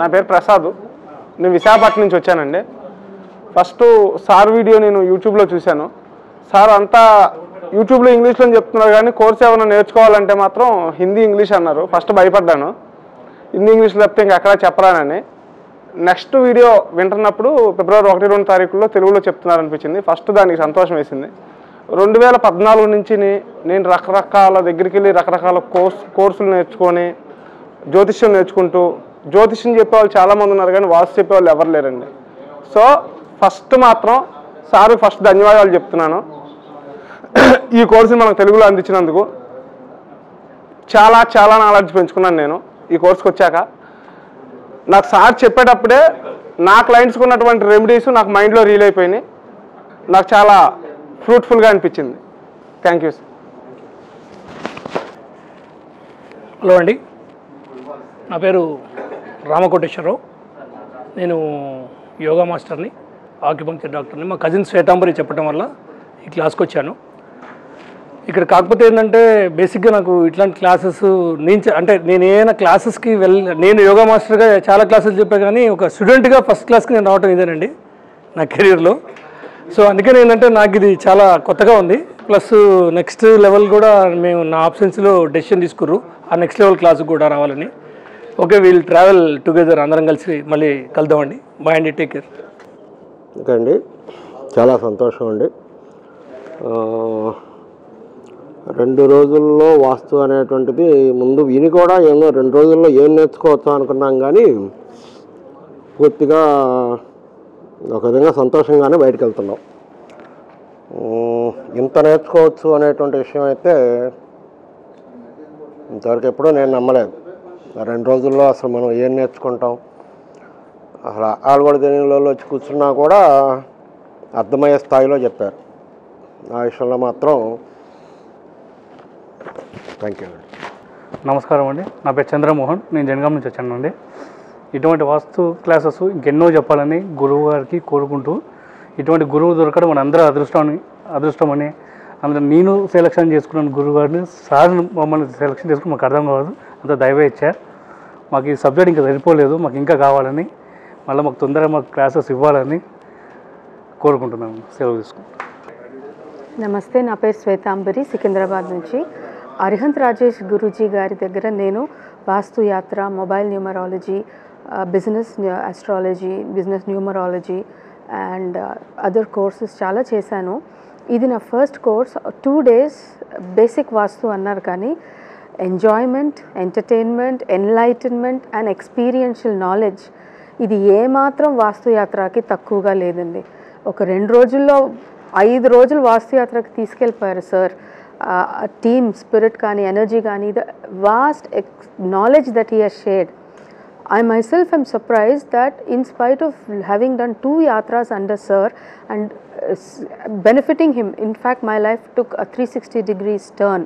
నా పేరు ప్రసాద్. నేను విశాఖపట్నం నుంచి వచ్చానండి. ఫస్ట్ సార్ వీడియో నేను యూట్యూబ్లో చూశాను. సార్ అంతా యూట్యూబ్లో ఇంగ్లీష్లో చెప్తున్నారు, కానీ కోర్స్ ఏమైనా నేర్చుకోవాలంటే మాత్రం హిందీ ఇంగ్లీష్ అన్నారు. ఫస్ట్ భయపడ్డాను, హిందీ ఇంగ్లీష్లో చెప్తే ఇంకెక్కడ చెప్పరానని. నెక్స్ట్ వీడియో వింటున్నప్పుడు ఫిబ్రవరి 1-2 తారీఖుల్లో తెలుగులో చెప్తున్నారనిపించింది. ఫస్ట్ దానికి సంతోషం వేసింది. 2014 నుంచి నేను రకరకాల దగ్గరికి వెళ్ళి రకరకాల కోర్సులు నేర్చుకొని జ్యోతిష్యం నేర్చుకుంటూ, జ్యోతిష్యం చెప్పేవాళ్ళు చాలామంది ఉన్నారు కానీ వాస్తు చెప్పేవాళ్ళు ఎవరు లేరండి. సో ఫస్ట్ మాత్రం సార్ ఫస్ట్ ధన్యవాదాలు చెప్తున్నాను. ఈ కోర్సుని మనకు తెలుగులో అందించినందుకు చాలా చాలా నాలెడ్జ్ పెంచుకున్నాను నేను ఈ కోర్సుకి వచ్చాక. నాకు సార్ చెప్పేటప్పుడే నా క్లయింట్స్కి ఉన్నటువంటి రెమెడీస్ నాకు మైండ్లో రీల్ అయిపోయినాయి. నాకు చాలా ఫ్రూట్ఫుల్గా అనిపించింది. Thank you sir. హలో అండి, నా పేరు రామకోటేశ్వరరావు. నేను యోగా మాస్టర్ని, ఆక్యుపంక్చర్ డాక్టర్ని. మా కజిన్ శ్వేతాంబరి చెప్పడం వల్ల ఈ క్లాస్కి వచ్చాను. ఇక్కడ కాకపోతే ఏంటంటే బేసిక్గా నాకు ఇట్లాంటి క్లాసెస్ నేను ఏదైనా క్లాసెస్కి నేను యోగా మాస్టర్గా చాలా క్లాసెస్ చెప్పా, కానీ ఒక స్టూడెంట్గా ఫస్ట్ క్లాస్కి నేను రావడం ఇదేనండి నా కెరీర్లో. సో అందుకని ఏంటంటే నాకు ఇది చాలా కొత్తగా ఉంది. ప్లస్ నెక్స్ట్ లెవెల్ కూడా మేము నా ఆప్షన్స్లో డెసిషన్ తీసుకుర్రు ఆ నెక్స్ట్ లెవెల్ క్లాస్కి కూడా రావాలని. ఓకే, వీల్ ట్రావెల్ టుగెదర్, అందరం కలిసి మళ్ళీ కలుద్దామండి. బాయ్ అండి, టేక్ కేర్. ఓకే అండి, చాలా సంతోషం అండి. 2 రోజుల్లో వాస్తు అనేటువంటిది ముందు విని కూడా ఏమో 2 రోజుల్లో ఏం నేర్చుకోవచ్చు అనుకున్నాం, కానీ పూర్తిగా ఒక విధంగా సంతోషంగానే బయటకు వెళ్తున్నాం. ఇంత నేర్చుకోవచ్చు అనేటువంటి విషయం అయితే ఇంతవరకు ఎప్పుడూ నేను నమ్మలేదు. 2 రోజుల్లో అసలు మనం ఏం నేర్చుకుంటాం, అసలు వాళ్ళు కూడా దీనిలో వచ్చి కూర్చున్నా కూడా అర్థమయ్యే స్థాయిలో చెప్పారు. ఆ విషయంలో మాత్రం థ్యాంక్ యూ అండి. నమస్కారం అండి, నా పేరు చంద్రమోహన్. నేను జనగాం నుంచి వచ్చానండి. ఇటువంటి వాస్తు క్లాసెస్ ఇంకెన్నో చెప్పాలని గురువు గారికి కోరుకుంటూ, ఇటువంటి గురువు దొరకడం మన అందరూ అదృష్టమని అందులో నేను సెలెక్షన్ చేసుకున్నాను గురువు గారిని. సార్ మమ్మల్ని సెలెక్షన్ చేసుకుని మాకు అర్థం కాదు, అంత దైవ ఇచ్చా. మాకు ఈ సబ్జెక్ట్ ఇంకా సరిపోలేదు, మాకు ఇంకా కావాలని, మళ్ళీ మాకు తొందరగా మాకు క్లాసెస్ ఇవ్వాలని కోరుకుంటున్నాను. సెలవు తీసుకుంటాను. నమస్తే, నా పేరు శ్వేతాంబరి, సికింద్రాబాద్ నుంచి. అరిహంత్ రాజేష్ గురూజీ గారి దగ్గర నేను వాస్తు యాత్ర, mobile numerology, business astrology, business numerology and other courses చాలా చేశాను. ఇది నా ఫస్ట్ కోర్స్. 2 days బేసిక్ వాస్తు అన్నారు, కానీ enjoyment, entertainment, enlightenment and experiential knowledge ఇది ఏమాత్రం వాస్తు యాత్రకి తక్కువగా లేదండి. ఒక 2 రోజుల్లో 5 రోజులు వాస్తు యాత్రకి తీసుకెళ్ళిపోయారు సార్. టీమ్ స్పిరిట్ కానీ, ఎనర్జీ కానీ, the vast knowledge that he has shared. I myself am surprised that in spite of having done 2 yatras under sir and benefiting him, in fact my life took a 360 degrees turn,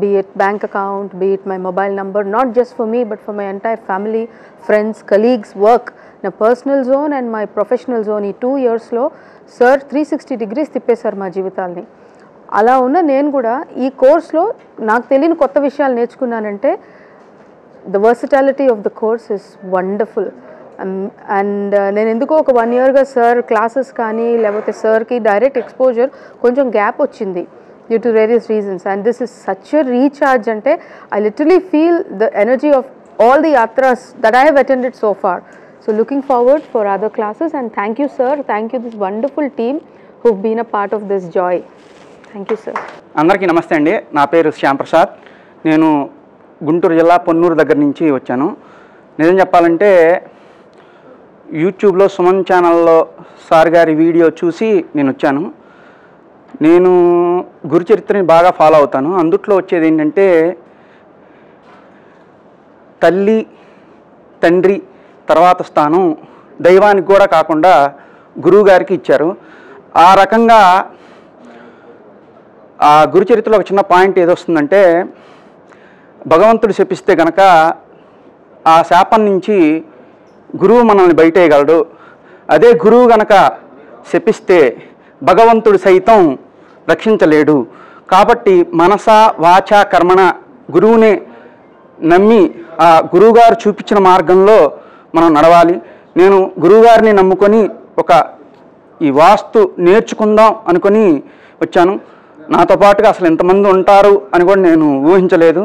be it bank account, be it my mobile number, not just for me but for my entire family, friends, colleagues, work, na personal zone and my professional zone. ఈ 2 years లో sir 360 degrees తిప్పేశారు మా జీవితాల్ని. అలా ఉన్న నేను కూడా ఈ కోర్స్లో నాకు తెలియని కొత్త విషయాలు నేర్చుకున్నానంటే the versatility of the course is wonderful. And నేను ఎందుకో ఒక 1 yearగా సార్ క్లాసెస్ కానీ లేకపోతే సార్కి డైరెక్ట్ ఎక్స్పోజర్ కొంచెం గ్యాప్ వచ్చింది due to various reasons, and this is such a recharge. అంటే I literally feel the energy of all the yatras that I have attended so far. So looking forward for other classes, and thank you sir, thank you this wonderful team who've been a part of this joy. Thank you sir. అందరికీ నమస్తే అండి, నా పేరు శ్యామ్ ప్రసాద్. నేను గుంటూరు జిల్లా పొన్నూరు దగ్గర నుంచి వచ్చాను. నిజం చెప్పాలంటే యూట్యూబ్లో సుమన్ ఛానల్లో సార్ గారి వీడియో చూసి నేను వచ్చాను. నేను గురు చరిత్రని బాగా ఫాలో అవుతాను. అందుట్లో వచ్చేది ఏంటంటే తల్లి, తండ్రి తర్వాత స్థానం దైవానికి కూడా కాకుండా గురువు గారికి ఇచ్చారు. ఆ రకంగా ఆ గురు చరిత్రలో ఒక చిన్న పాయింట్ ఏదొస్తుందంటే, భగవంతుడు శపిస్తే కనుక ఆ శాపం నుంచి గురువు మనల్ని బయటేయగలడు. అదే గురువు గనక శపిస్తే భగవంతుడు సైతం రక్షించలేడు. కాబట్టి మనస వాచ కర్మణ గురువునే నమ్మి ఆ గురువుగారు చూపించిన మార్గంలో మనం నడవాలి. నేను గురువుగారిని నమ్ముకొని ఈ వాస్తు నేర్చుకుందాం అనుకొని వచ్చాను. నాతో పాటుగా అసలు ఎంతమంది ఉంటారు అని కూడా నేను ఊహించలేదు.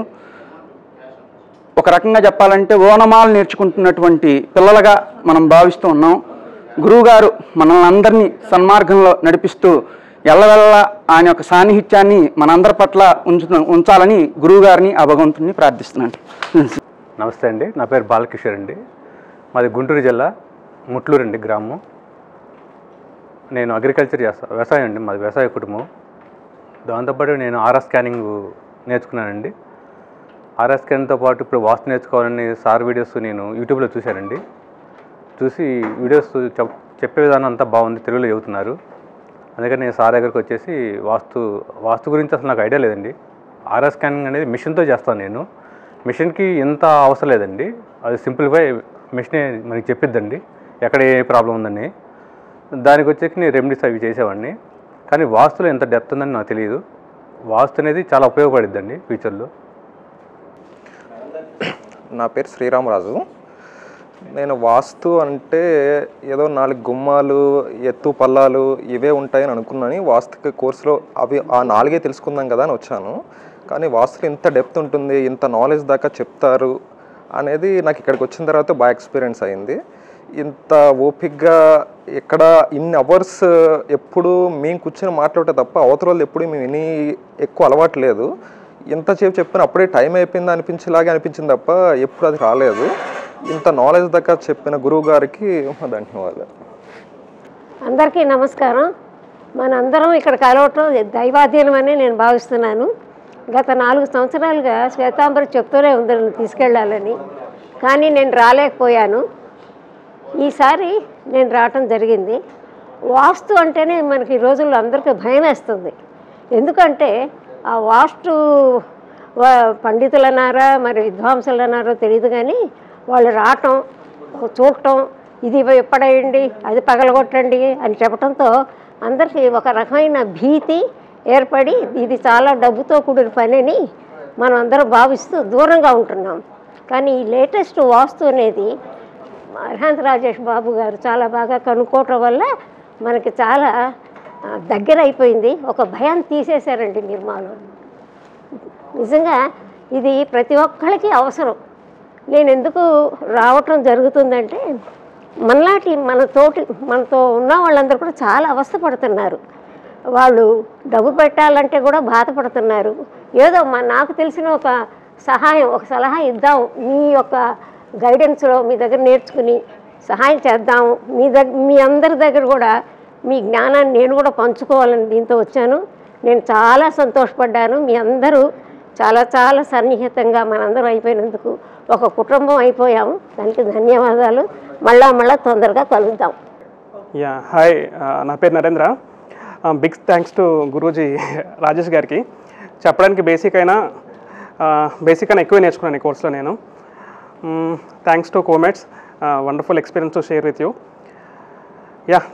ఒక రకంగా చెప్పాలంటే ఓనమాలు నేర్చుకుంటున్నటువంటి పిల్లలుగా మనం భావిస్తూ ఉన్నాం. గురువుగారు మనల్ని అందరినీ సన్మార్గంలో నడిపిస్తూ ఎల్లవెల్ల ఆయన యొక్క సాన్నిహిత్యాన్ని మనందరి పట్ల ఉంచాలని గురువుగారిని ఆ భగవంతుని ప్రార్థిస్తున్నాను. నమస్తే అండి, నా పేరు బాలకిషోర్ అండి. మాది గుంటూరు జిల్లా ముట్లూరు అండి గ్రామం. నేను అగ్రికల్చర్ చేస్తాను, వ్యవసాయం అండి, మాది వ్యవసాయ కుటుంబం. దాంతోపాటు నేను ఆర్ఆర్ స్కానింగ్ నేర్చుకున్నానండి. ఆర్ఆర్ స్కానింగ్తో పాటు ఇప్పుడు వాస్తు నేర్చుకోవాలని సార్ వీడియోస్ నేను యూట్యూబ్లో చూశానండి. చూసి వీడియోస్ చెప్పే విధానం అంతా బాగుంది, తెలుగులో చెబుతున్నారు. అందుకని నేను సార్ దగ్గరికి వచ్చేసి వాస్తు గురించి అసలు నాకు ఐడియా లేదండి. ఆర్ఆర్ స్కానింగ్ అనేది మిషన్తో చేస్తాను నేను. మిషన్కి ఎంత అవసరం లేదండి, అది సింప్లిఫై మిషనే మనకి చెప్పిద్దండి ఎక్కడ ఏ ప్రాబ్లం ఉందని. దానికి వచ్చేసి నేను రెమెడీస్ అవి చేసేవాడిని. కానీ వాస్తులో ఎంత డెప్త్ ఉందని నాకు తెలియదు. వాస్తు అనేది చాలా ఉపయోగపడిద్దండి ఫ్యూచర్లో. నా పేరు శ్రీరామరాజు. నేను వాస్తు అంటే ఏదో 4 గుమ్మాలు, ఎత్తు పల్లాలు ఇవే ఉంటాయని అనుకున్నాను. వాస్తు కోర్సులో అవి ఆ 4 తెలుసుకుందాం కదా అని వచ్చాను. కానీ వాస్తులో ఇంత డెప్త్ ఉంటుంది, ఇంత నాలెడ్జ్ దాకా చెప్తారు అనేది నాకు ఇక్కడికి వచ్చిన తర్వాత బాగా ఎక్స్పీరియన్స్ అయింది. ఇంత ఓపిక్గా ఇక్కడ ఇన్ని అవర్స్ ఎప్పుడు మేము కూర్చొని మాట్లాడే తప్ప అవతల వాళ్ళు ఎప్పుడు మేము విని ఎక్కువ అలవాటు లేదు. ఇంతసేపు చెప్పిన అప్పుడే టైం అయిపోయింది అనిపించేలాగే అనిపించింది తప్ప ఎప్పుడు అది రాలేదు. ఇంత నాలెడ్జ్ దాకా చెప్పిన గురువు గారికి ధన్యవాదాలు. అందరికీ నమస్కారం. మనందరం ఇక్కడ కలవటం దైవాధీనం అని నేను భావిస్తున్నాను. గత 4 సంవత్సరాలుగా శ్వేతాంబరి చెప్తూనే ఉంది నన్ను తీసుకెళ్ళాలని, కానీ నేను రాలేకపోయాను. ఈసారి నేను రావటం జరిగింది. వాస్తు అంటేనే మనకి ఈ రోజుల్లో అందరికీ భయం వేస్తుంది. ఎందుకంటే ఆ వాస్తు పండితులన్నారా మరి విద్వాంసులన్నారో తెలియదు, కానీ వాళ్ళు రావటం చూడటం, ఇది ఎప్పుడేయండి అది పగలగొట్టండి అని చెప్పడంతో అందరికీ ఒక రకమైన భీతి ఏర్పడి ఇది చాలా డబ్బుతో కూడిన పనిని మనం అందరం భావిస్తూ దూరంగా ఉంటున్నాం. కానీ ఈ లేటెస్ట్ వాస్తు అనేది అరిహంత్ రాజేష్ బాబు గారు చాలా బాగా కనుక్కోవటం వల్ల మనకి చాలా దగ్గర అయిపోయింది. ఒక భయాన్ని తీసేశారండి మీరు మాలో. నిజంగా ఇది ప్రతి ఒక్కరికి అవసరం. నేను ఎందుకు రావటం జరుగుతుందంటే మనతో ఉన్న వాళ్ళందరూ కూడా చాలా అవస్థపడుతున్నారు. వాళ్ళు డబ్బు పెట్టాలంటే కూడా బాధపడుతున్నారు. ఏదో నాకు తెలిసిన ఒక సలహా ఇద్దాం, మీ యొక్క గైడెన్స్లో మీ దగ్గర నేర్చుకుని సహాయం చేద్దాము, మీ అందరి దగ్గర కూడా మీ జ్ఞానాన్ని నేను కూడా పంచుకోవాలని దీంతో వచ్చాను. నేను చాలా సంతోషపడ్డాను. మీ అందరూ చాలా చాలా సన్నిహితంగా మనందరూ అయిపోయినందుకు ఒక కుటుంబం అయిపోయాము. దానికి ధన్యవాదాలు. మళ్ళా తొందరగా కలుద్దాం. హాయ్, నా పేరు Narendra. Big thanks to Guruji Rajesh గారికి. చెప్పడానికి బేసిక్ అయినా ఎక్కువ నేర్చుకున్నాను ఈ కోర్సులో నేను. Thanks to comates, wonderful experience to share with you.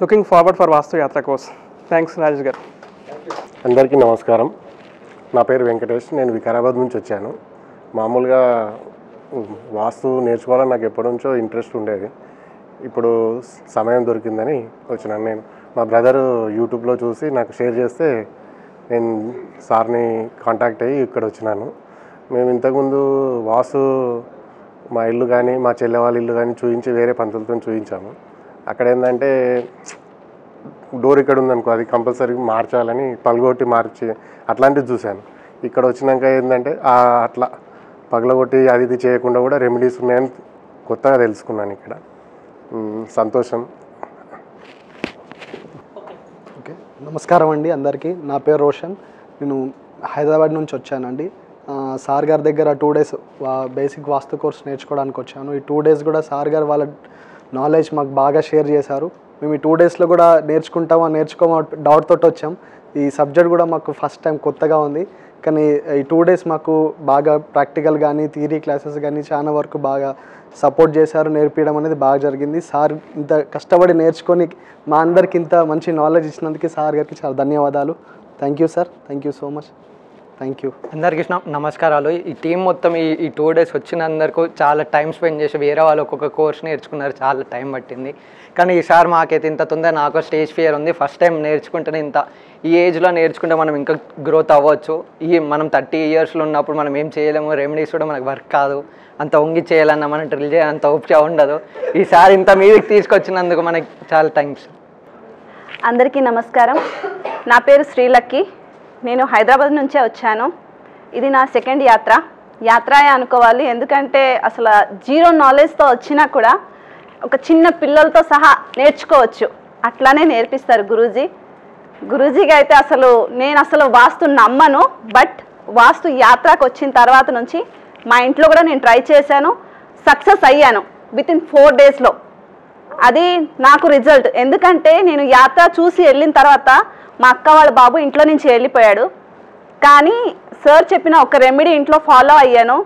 Looking forward for Vastu Yatra course. Thanks Rajesh గారు. అందరికీ నమస్కారం. నా పేరు వెంకటేష్. నేను వికారాబాద్ నుంచి వచ్చాను. మామూలుగా వాస్తు నేర్చుకోవాలని నాకు ఎప్పటి నుంచో ఇంట్రెస్ట్ ఉండేది. ఇప్పుడు సమయం దొరికిందని వచ్చినాను. నేను మా బ్రదరు యూట్యూబ్లో చూసి నాకు షేర్ చేస్తే నేను సార్ని కాంటాక్ట్ అయ్యి ఇక్కడ వచ్చినాను. మేము ఇంతకుముందు వాస్తు మా ఇల్లు కానీ మా చెల్లె వాళ్ళ ఇల్లు కానీ చూపించి వేరే పంతులతో చూపించాము. అక్కడ ఏంటంటే డోర్ ఇక్కడ ఉందనుకో అది కంపల్సరీ మార్చాలని పగలగొట్టి మార్చి అట్లాంటివి చూశాను. ఇక్కడ వచ్చినాక ఏంటంటే అట్లా పగలగొట్టి అది ఇది చేయకుండా కూడా రెమెడీస్ ఉన్నాయని కొత్తగా తెలుసుకున్నాను. ఇక్కడ సంతోషం. ఓకే, నమస్కారం అండి అందరికీ. నా పేరు రోషన్. నేను హైదరాబాద్ నుంచి వచ్చానండి. సార్ గారి దగ్గర 2 days బేసిక్ వాస్తు కోర్స్ నేర్చుకోవడానికి వచ్చాను. ఈ 2 days కూడా సార్ గారు వాళ్ళ నాలెడ్జ్ మాకు బాగా షేర్ చేశారు. మేము ఈ 2 daysలో కూడా నేర్చుకోమో డౌట్ తోటి వచ్చాం. ఈ సబ్జెక్ట్ కూడా మాకు ఫస్ట్ టైం కొత్తగా ఉంది. కానీ ఈ 2 days మాకు బాగా ప్రాక్టికల్ కానీ థియరీ క్లాసెస్ కానీ చాలా వరకు బాగా సపోర్ట్ చేశారు. నేర్పించడం అనేది బాగా జరిగింది. సార్ ఇంత కష్టపడి నేర్చుకొని మా అందరికి ఇంత మంచి నాలెడ్జ్ ఇచ్చినందుకు సార్ గారికి చాలా ధన్యవాదాలు. Thank you sir. Thank you so much. Thank you. అందరికీ నమస్కారాలు. ఈ టీం మొత్తం ఈ 2 days వచ్చినందరికీ చాలా టైం స్పెండ్ చేసి వేరే వాళ్ళు ఒక్కొక్క కోర్స్ నేర్చుకున్నారు, చాలా టైం పట్టింది. కానీ ఈసారి మాకైతే ఇంత తొందర నాకు స్టేజ్ ఫియర్ ఉంది. ఫస్ట్ టైం నేర్చుకుంటేనే ఇంత ఈ ఏజ్లో నేర్చుకుంటే మనం ఇంకా గ్రోత్ అవ్వచ్చు. మనం 30 yearsలో ఉన్నప్పుడు మనం ఏం చేయలేము, రెమెడీస్ కూడా మనకు వర్క్ కాదు, అంత వంగి చేయాలన్నా మనం డ్రిల్ చేయాలంత ఓపిక ఉండదు. ఈసారి ఇంత మీదకి తీసుకొచ్చినందుకు మనకి చాలా థ్యాంక్స్. అందరికీ నమస్కారం. నా పేరు శ్రీలక్కి. నేను హైదరాబాద్ నుంచే వచ్చాను. ఇది నా సెకండ్ యాత్రయే అనుకోవాలి. ఎందుకంటే అసలు జీరో నాలెడ్జ్తో వచ్చినా కూడా ఒక చిన్న పిల్లలతో సహా నేర్చుకోవచ్చు, అట్లానే నేర్పిస్తారు గురూజీకి అయితే నేను అసలు వాస్తు నమ్మను. బట్ వాస్తు యాత్రకు వచ్చిన తర్వాత నుంచి మా ఇంట్లో కూడా నేను ట్రై చేశాను, సక్సెస్ అయ్యాను వితిన్ 4 daysలో. అది నాకు రిజల్ట్. ఎందుకంటే నేను యాత్ర చూసి వెళ్ళిన తర్వాత మా అక్క వాళ్ళ బాబు ఇంట్లో నుంచి వెళ్ళిపోయాడు. కానీ సార్ చెప్పిన ఒక రెమెడీ ఇంట్లో ఫాలో అయ్యాను,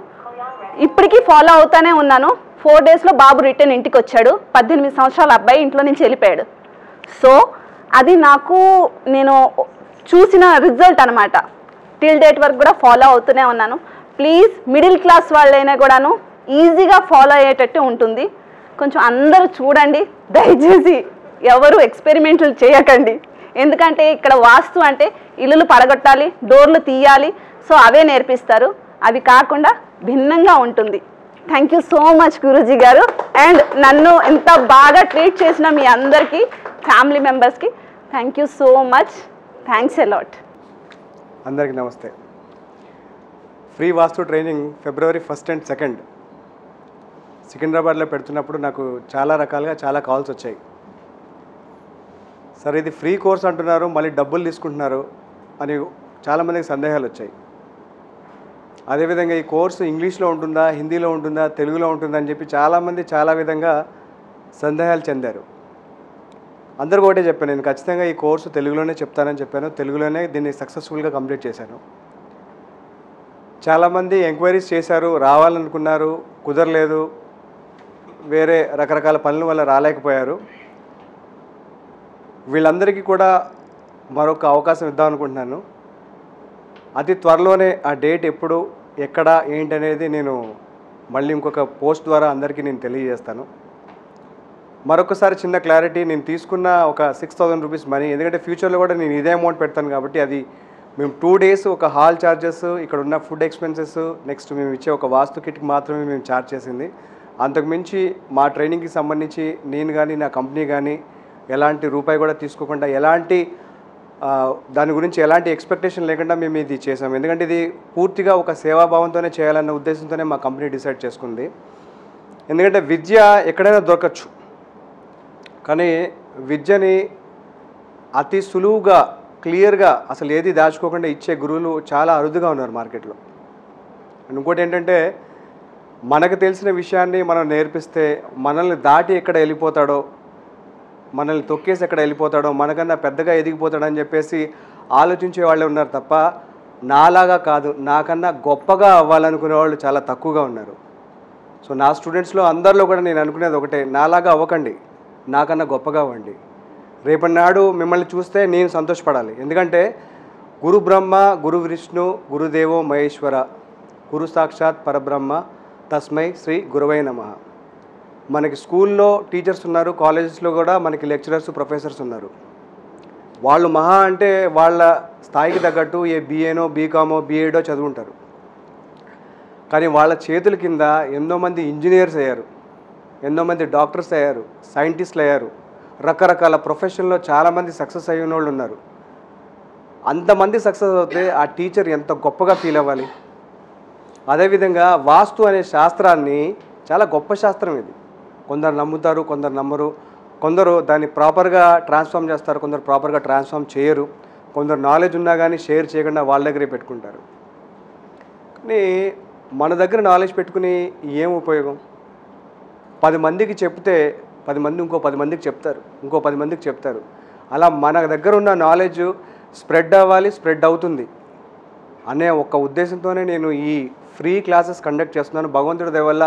ఇప్పటికీ ఫాలో అవుతూనే ఉన్నాను. 4 daysలో బాబు రిటర్న్ ఇంటికి వచ్చాడు. 18 సంవత్సరాల అబ్బాయి ఇంట్లో నుంచి వెళ్ళిపోయాడు. సో అది నేను చూసిన రిజల్ట్ అనమాట. టిల్ డేట్ వరకు కూడా ఫాలో అవుతూనే ఉన్నాను. ప్లీజ్ మిడిల్ క్లాస్ వాళ్ళైనా కూడాను ఈజీగా ఫాలో అయ్యేటట్టు ఉంటుంది. కొంచెం అందరూ చూడండి, దయచేసి ఎవరు ఎక్స్పెరిమెంట్లు చేయకండి. ఎందుకంటే ఇక్కడ వాస్తు అంటే ఇల్లులు పడగొట్టాలి, డోర్లు తీయాలి, సో అవే నేర్పిస్తారు. అవి కాకుండా భిన్నంగా ఉంటుంది. Thank you so much Guruji గారు. అండ్ నన్ను ఇంత బాగా ట్రీట్ చేసిన మీ అందరికీ, ఫ్యామిలీ మెంబర్స్కి thank you so much. Thanks allot. అందరికీ నమస్తే. Free vastu training February 1st and 2nd సికింద్రాబాద్లో పెడుతున్నప్పుడు నాకు చాలా రకాలుగా చాలా కాల్స్ వచ్చాయి. సరే ఇది ఫ్రీ కోర్స్ అంటున్నారు, మళ్ళీ డబ్బులు తీసుకుంటున్నారు అని చాలామందికి సందేహాలు వచ్చాయి. అదేవిధంగా ఈ కోర్సు ఇంగ్లీష్లో ఉంటుందా, హిందీలో ఉంటుందా, తెలుగులో ఉంటుందా అని చెప్పి చాలామంది చాలా విధంగా సందేహాలు చెందారు. అందరికీ ఒకటే చెప్పాను, నేను ఖచ్చితంగా ఈ కోర్సు తెలుగులోనే చెప్తానని చెప్పాను. తెలుగులోనే దీన్ని సక్సెస్ఫుల్గా కంప్లీట్ చేశాను. చాలామంది ఎంక్వైరీస్ చేశారు, రావాలనుకున్నారు, కుదరలేదు, వేరే రకరకాల పనుల వల్ల రాలేకపోయారు. వీళ్ళందరికీ కూడా మరొక అవకాశం ఇద్దాం అనుకుంటున్నాను. అతి త్వరలోనే ఆ డేట్ ఎప్పుడు, ఎక్కడ, ఏంటనేది నేను మళ్ళీ ఇంకొక పోస్ట్ ద్వారా అందరికీ నేను తెలియజేస్తాను. మరొకసారి చిన్న క్లారిటీ, నేను తీసుకున్న ఒక 6,000 రూపీస్ మనీ, ఎందుకంటే ఫ్యూచర్లో కూడా నేను ఇదే అమౌంట్ పెడతాను కాబట్టి అది మేము 2 days ఒక హాల్ ఛార్జెస్, ఇక్కడ ఉన్న ఫుడ్ ఎక్స్పెన్సెస్, నెక్స్ట్ మేము ఇచ్చే ఒక వాస్తు కిట్కి మాత్రమే మేము ఛార్జ్ చేసింది. అంతకుమించి మా ట్రైనింగ్కి సంబంధించి నేను కానీ నా కంపెనీ కానీ ఎలాంటి రూపాయి కూడా తీసుకోకుండా, ఎలాంటి దాని గురించి ఎలాంటి ఎక్స్పెక్టేషన్ లేకుండా మేము ఇది చేసాము. ఎందుకంటే ఇది పూర్తిగా ఒక సేవాభావంతోనే చేయాలన్న ఉద్దేశంతోనే మా కంపెనీ డిసైడ్ చేసుకుంది. ఎందుకంటే విద్య ఎక్కడైనా దొరకచ్చు, కానీ విద్యని అతి సులువుగా, క్లియర్గా, అసలు ఏది దాచుకోకుండా ఇచ్చే గురువులు చాలా అరుదుగా ఉన్నారు మార్కెట్లో. ఇంకోటి ఏంటంటే, మనకు తెలిసిన విషయాన్ని మనం నేర్పిస్తే మనల్ని దాటి ఎక్కడ వెళ్ళిపోతాడో, మనల్ని తొక్కేసి ఎక్కడ వెళ్ళిపోతాడో, మనకన్నా పెద్దగా ఎదిగిపోతాడని చెప్పేసి ఆలోచించే వాళ్ళే ఉన్నారు తప్ప నాలాగా కాదు, నాకన్నా గొప్పగా అవ్వాలనుకునే వాళ్ళు చాలా తక్కువగా ఉన్నారు. సో నా స్టూడెంట్స్లో అందరిలో కూడా నేను అనుకునేది ఒకటే, నాలాగా అవ్వకండి, నాకన్నా గొప్పగా అవ్వండి. రేపటి నాడు మిమ్మల్ని చూస్తే నేను సంతోషపడాలి. ఎందుకంటే గురు బ్రహ్మ, గురు విష్ణు, గురుదేవో మహేశ్వర, గురు సాక్షాత్ పరబ్రహ్మ, తస్మై శ్రీ గురవై నమః. మనకి స్కూల్లో టీచర్స్ ఉన్నారు, కాలేజెస్లో కూడా మనకి లెక్చరర్స్, ప్రొఫెసర్స్ ఉన్నారు. వాళ్ళు మహా అంటే వాళ్ళ స్థాయికి తగ్గట్టు ఏ BAనో, BComో, BEdో చదువుంటారు. కానీ వాళ్ళ చేతుల కింద ఎంతోమంది ఇంజనీర్స్ అయ్యారు, ఎంతోమంది డాక్టర్స్ అయ్యారు, సైంటిస్టులు అయ్యారు, రకరకాల ప్రొఫెషన్లో చాలామంది సక్సెస్ అయిన వాళ్ళు ఉన్నారు. అంతమంది సక్సెస్ అవుతే ఆ టీచర్ ఎంత గొప్పగా ఫీల్ అవ్వాలి. అదేవిధంగా వాస్తు అనే శాస్త్రాన్ని, చాలా గొప్ప శాస్త్రం ఇది. కొందరు నమ్ముతారు, కొందరు నమ్మరు, కొందరు దాన్ని ప్రాపర్గా ట్రాన్స్ఫార్మ్ చేస్తారు, కొందరు ప్రాపర్గా ట్రాన్స్ఫార్మ్ చేయరు, కొందరు నాలెడ్జ్ ఉన్నా కానీ షేర్ చేయకుండా వాళ్ళ దగ్గరే పెట్టుకుంటారు. కానీ మన దగ్గర నాలెడ్జ్ పెట్టుకుని ఏం ఉపయోగం? 10 మందికి చెప్తే 10 మంది ఇంకో 10 మందికి చెప్తారు, ఇంకో 10 మందికి చెప్తారు. అలా మన దగ్గర ఉన్న నాలెడ్జ్ స్ప్రెడ్ అవ్వాలి, స్ప్రెడ్ అవుతుంది అనే ఒక ఉద్దేశంతోనే నేను ఈ ఫ్రీ క్లాసెస్ కండక్ట్ చేస్తున్నాను. భగవంతుడి దయ వల్ల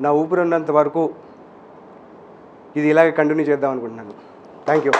నా ఊపిరి ఉన్నంత వరకు ఇది ఇలాగే కంటిన్యూ చేద్దాం అనుకుంటున్నాను. Thank you.